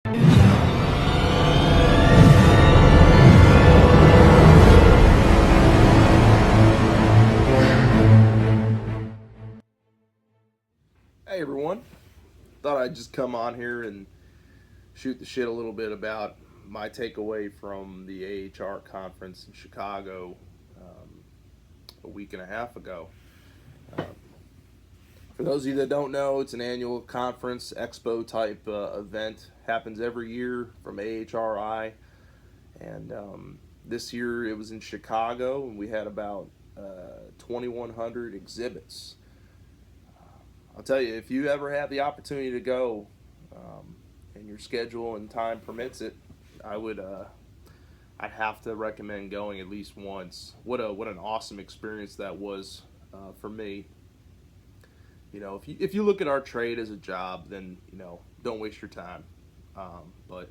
Hey everyone, thought I'd just come on here and shoot the shit a little bit about my takeaway from the AHR conference in Chicago a week and a half ago. Um, for those of you that don't know, it's an annual conference, Expo type event. Happens every year from AHRI. And this year it was in Chicago, and we had about 2,100 exhibits. I'll tell you, if you ever have the opportunity to go, and your schedule and time permits it, I would. I'd have to recommend going at least once. What an awesome experience that was for me. You know, if you look at our trade as a job, then don't waste your time. But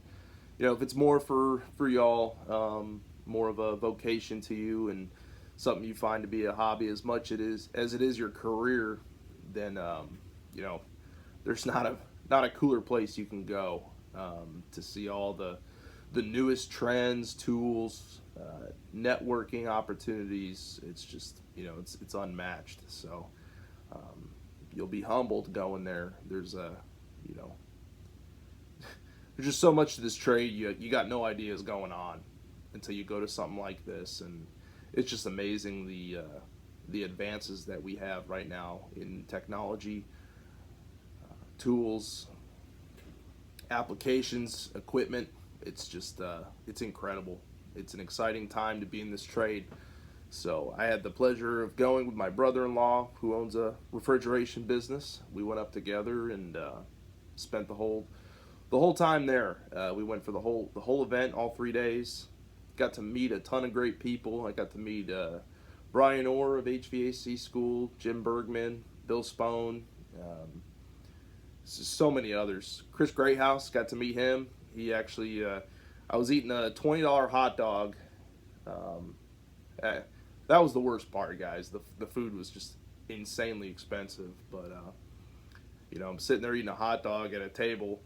if it's more for y'all, more of a vocation to you and something you find to be a hobby as it is your career, then there's not a cooler place you can go to see all the newest trends, tools, networking opportunities. It's just it's unmatched. So you'll be humbled going there. There's just so much to this trade you got no idea is going on until you go to something like this, and it's just amazing the advances that we have right now in technology, tools, applications, equipment. It's just it's incredible. It's an exciting time to be in this trade. So I had the pleasure of going with my brother-in-law who owns a refrigeration business. We went up together and spent the whole time there. We went for the whole event, all 3 days. Got to meet a ton of great people. I got to meet Brian Orr of HVAC School, Jim Bergman, Bill Spone, so many others. Chris Greathouse, got to meet him. He actually, I was eating a $20 hot dog. That was the worst part, guys. The food was just insanely expensive. But I'm sitting there eating a hot dog at a table,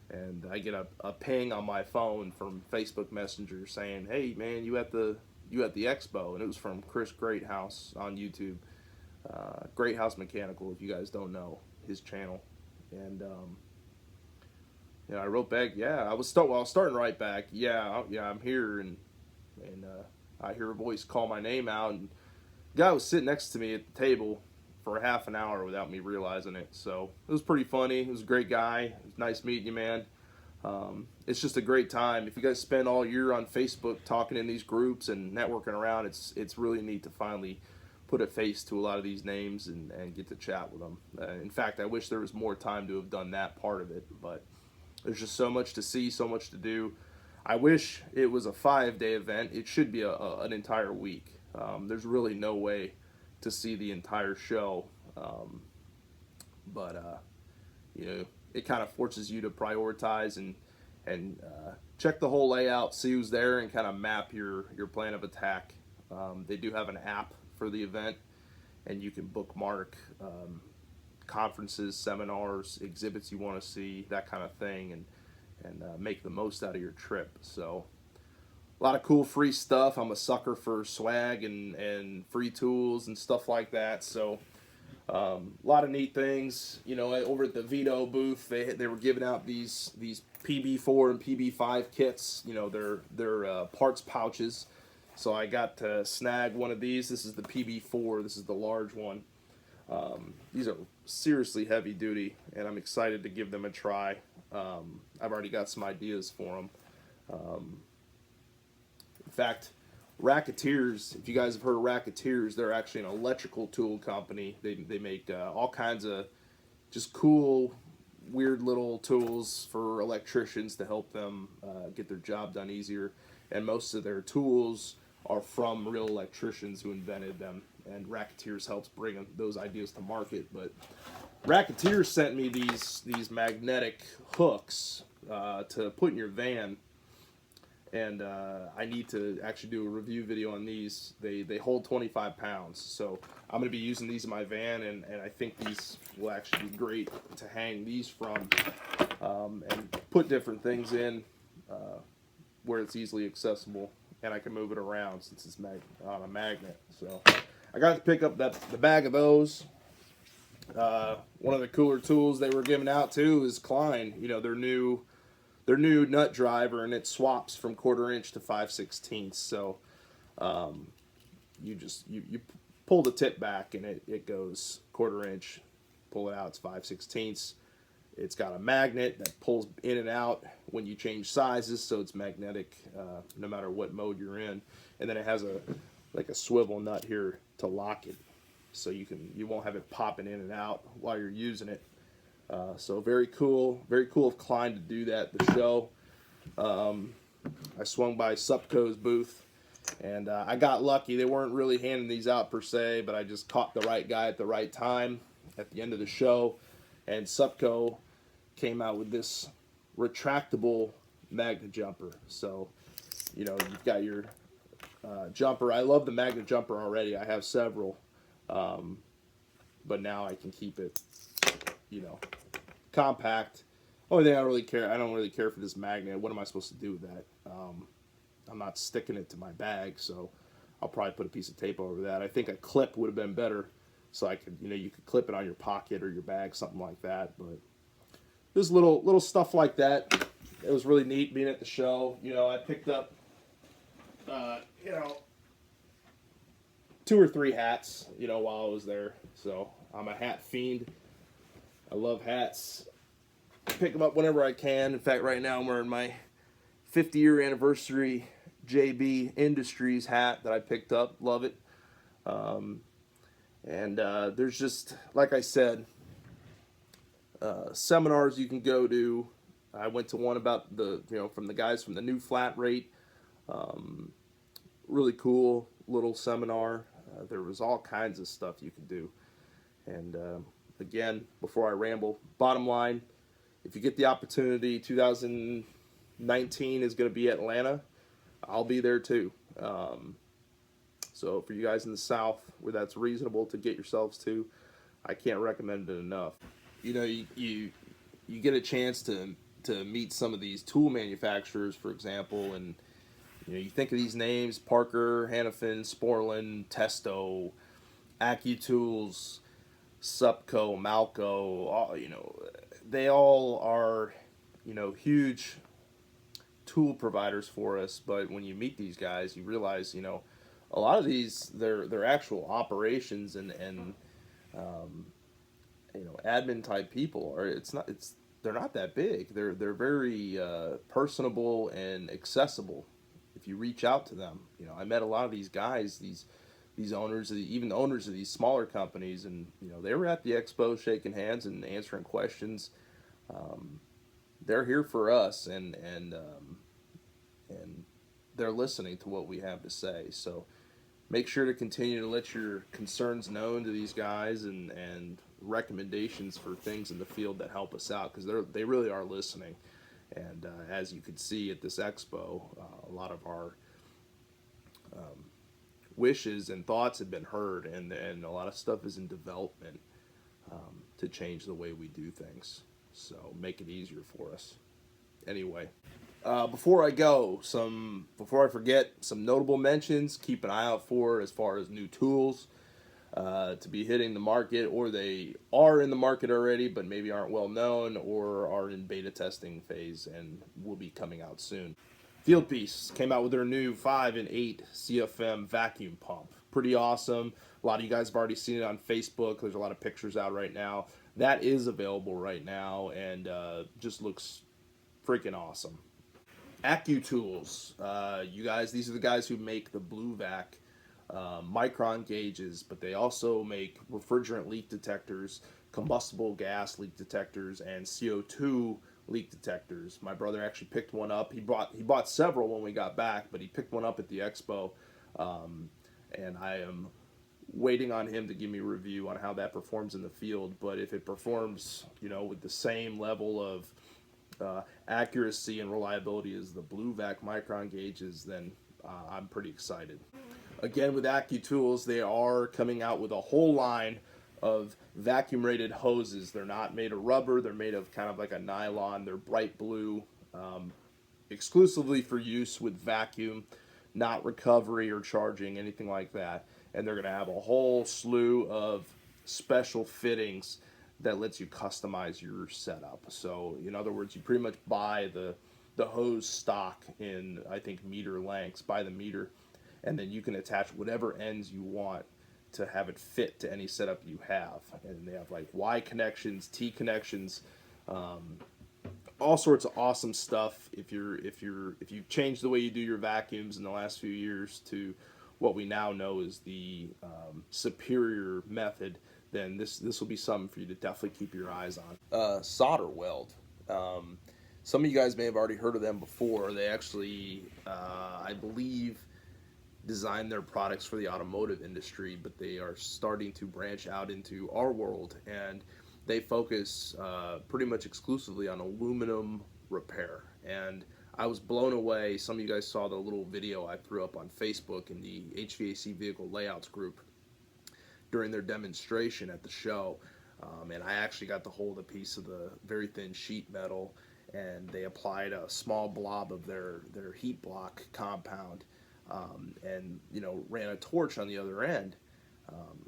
and I get a ping on my phone from Facebook Messenger saying, "Hey man, you at the Expo?" And it was from Chris Greathouse on YouTube, Greathouse Mechanical. If you guys don't know his channel, and I wrote back, "Yeah, I was starting right back. Yeah, I'm here," and I hear a voice call my name out, and the guy was sitting next to me at the table for half an hour without me realizing it. So it was pretty funny. He was a great guy. It was nice meeting you, man. It's just a great time. If you guys spend all year on Facebook talking in these groups and networking around, it's really neat to finally put a face to a lot of these names and get to chat with them. In fact, I wish there was more time to have done that part of it, but there's just so much to see, so much to do. I wish it was a 5-day event. It should be an entire week. There's really no way to see the entire show, but it kind of forces you to prioritize and check the whole layout, see who's there, and kind of map your plan of attack. They do have an app for the event, and you can bookmark conferences, seminars, exhibits you want to see, that kind of thing, and make the most out of your trip. So a lot of cool free stuff. I'm a sucker for swag and free tools and stuff like that. So a lot of neat things. Over at the Vito booth, they were giving out these PB4 and PB5 kits. They're parts pouches. So I got to snag one of these. This is the PB4. This is the large one. These are seriously heavy duty, and I'm excited to give them a try. I've already got some ideas for them. In fact, Racketeers, if you guys have heard of Racketeers, they're actually an electrical tool company. They make all kinds of just cool, weird little tools for electricians to help them get their job done easier. And most of their tools are from real electricians who invented them. And Racketeers helps bring those ideas to market. But Racketeers sent me these magnetic hooks to put in your van, and I need to actually do a review video on these. They hold 25 pounds, so I'm going to be using these in my van, and I think these will actually be great to hang these from. and put different things in where it's easily accessible, and I can move it around since it's on a magnet. So I got to pick up the bag of those. One of the cooler tools they were giving out too is Klein. You know, their new nut driver, and it swaps from 1/4 inch to 5/16. So you pull the tip back and it goes 1/4 inch. Pull it out, it's 5/16. It's got a magnet that pulls in and out when you change sizes, so it's magnetic no matter what mode you're in. And then it has a swivel nut here to lock it, so you won't have it popping in and out while you're using it. So very cool of Klein to do that at the show. I swung by Supco's booth, and I got lucky. They weren't really handing these out per se, but I just caught the right guy at the right time at the end of the show, and Supco came out with this retractable magnet jumper. So, you know, you've got your jumper. I love the magnet jumper already. I have several, but now I can keep it, you know, compact. Only thing I don't really care for this magnet. What am I supposed to do with that? I'm not sticking it to my bag, so I'll probably put a piece of tape over that. I think a clip would have been better, so I could, you could clip it on your pocket or your bag, something like that. But there's little stuff like that. It was really neat being at the show. You know, I picked up, 2 or 3 hats, while I was there. So I'm a hat fiend. I love hats. Pick them up whenever I can. In fact, right now I'm wearing my 50-year anniversary JB Industries hat that I picked up. Love it. There's just, like I said, seminars you can go to. I went to one about from the guys from the new flat rate. Really cool little seminar. There was all kinds of stuff you could do. And again, before I ramble, bottom line, if you get the opportunity, 2019 is going to be Atlanta. I'll be there too. So for you guys in the South where that's reasonable to get yourselves to, I can't recommend it enough. You get a chance to meet some of these tool manufacturers, for example, and you think of these names: Parker, Hannafin, Sporlan, Testo, AccuTools, Supco, Malco. They all are huge tool providers for us. But when you meet these guys, you realize a lot of these they're actual operations and admin type people. Or they're not that big. They're very personable and accessible if you reach out to them. I met a lot of these guys, these owners, even the owners of these smaller companies, and they were at the expo shaking hands and answering questions. They're here for us, and they're listening to what we have to say. So make sure to continue to let your concerns known to these guys and recommendations for things in the field that help us out, because they really are listening. And as you could see at this expo, a lot of our wishes and thoughts have been heard, and a lot of stuff is in development to change the way we do things. So make it easier for us. Anyway, before I forget, some notable mentions. Keep an eye out for as far as new tools to be hitting the market, or they are in the market already but maybe aren't well known, or are in beta testing phase and will be coming out soon. Fieldpiece came out with their new 5 and 8 CFM vacuum pump. Pretty awesome. A lot of you guys have already seen it on Facebook. There's a lot of pictures out right now. That is available right now, and just looks freaking awesome. AccuTools. You guys, these are the guys who make the Blue Vac micron gauges, but they also make refrigerant leak detectors, combustible gas leak detectors, and CO2 leak detectors. My brother actually picked one up. He bought several when we got back, but he picked one up at the expo, and I am waiting on him to give me a review on how that performs in the field. But if it performs, with the same level of accuracy and reliability as the Blue Vac micron gauges, then I'm pretty excited. Again, with AccuTools, they are coming out with a whole line of vacuum rated hoses. They're not made of rubber, they're made of kind of like a nylon. They're bright blue, exclusively for use with vacuum, not recovery or charging, anything like that. And they're going to have a whole slew of special fittings that lets you customize your setup. So in other words, you pretty much buy the hose stock in, I think, meter lengths by the meter, and then you can attach whatever ends you want to have it fit to any setup you have. And they have like Y connections, T connections, all sorts of awesome stuff. If you've changed the way you do your vacuums in the last few years to what we now know is the superior method, then this will be something for you to definitely keep your eyes on. Solder weld. Some of you guys may have already heard of them before. They actually, I believe, design their products for the automotive industry, but they are starting to branch out into our world, and they focus pretty much exclusively on aluminum repair. And I was blown away. Some of you guys saw the little video I threw up on Facebook in the HVAC vehicle layouts group during their demonstration at the show. And I actually got to hold a piece of the very thin sheet metal, and they applied a small blob of their heat block compound, and ran a torch on the other end.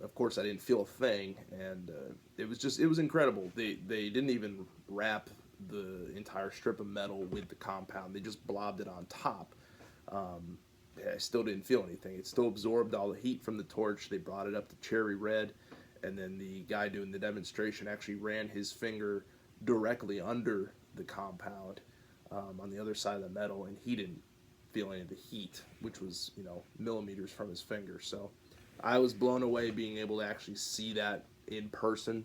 Of course, I didn't feel a thing, and it was incredible. They didn't even wrap the entire strip of metal with the compound. They just blobbed it on top. I still didn't feel anything. It still absorbed all the heat from the torch. They brought it up to cherry red, and then the guy doing the demonstration actually ran his finger directly under the compound on the other side of the metal, and he didn't feel any of the heat, which was millimeters from his finger. So I was blown away being able to actually see that in person.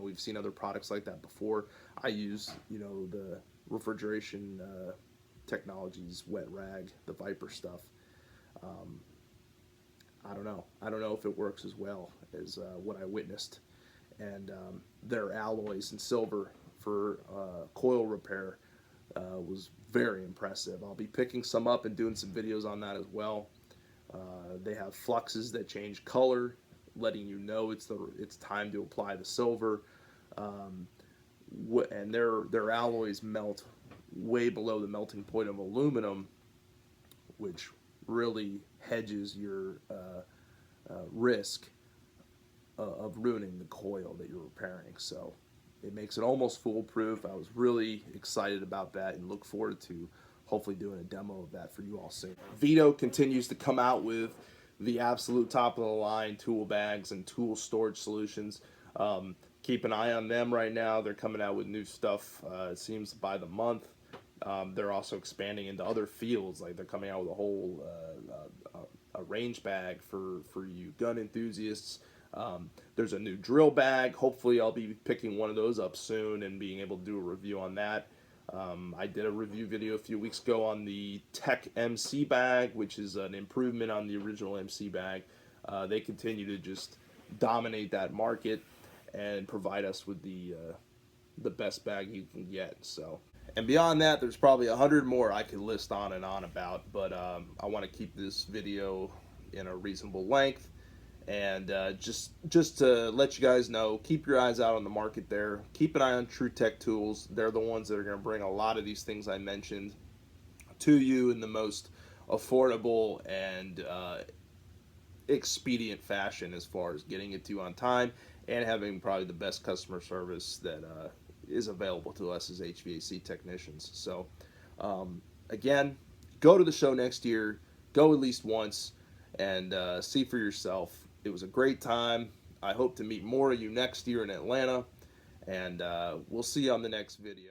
We've seen other products like that before. I use the refrigeration technologies wet rag, the Viper stuff. I don't know if it works as well as what I witnessed. And their alloys in silver for coil repair was very impressive. I'll be picking some up and doing some videos on that as well. They have fluxes that change color, letting you know it's time to apply the silver. And their alloys melt way below the melting point of aluminum, which really hedges your risk of ruining the coil that you're repairing. So it makes it almost foolproof. I was really excited about that and look forward to hopefully doing a demo of that for you all soon. Vito continues to come out with the absolute top of the line tool bags and tool storage solutions. Keep an eye on them right now. They're coming out with new stuff, it seems, by the month. They're also expanding into other fields. Like they're coming out with a whole a range bag for you gun enthusiasts. There's a new drill bag. Hopefully I'll be picking one of those up soon and being able to do a review on that. I did a review video a few weeks ago on the Tech MC bag, which is an improvement on the original MC bag. They continue to just dominate that market and provide us with the best bag you can get. So, and beyond that, there's probably 100 more I could list on and on about, but I want to keep this video in a reasonable length. And just to let you guys know, keep your eyes out on the market there. Keep an eye on True Tech Tools. They're the ones that are going to bring a lot of these things I mentioned to you in the most affordable and expedient fashion, as far as getting it to you on time and having probably the best customer service that is available to us as HVAC technicians. So again, go to the show next year. Go at least once and see for yourself. It was a great time. I hope to meet more of you next year in Atlanta, and we'll see you on the next video.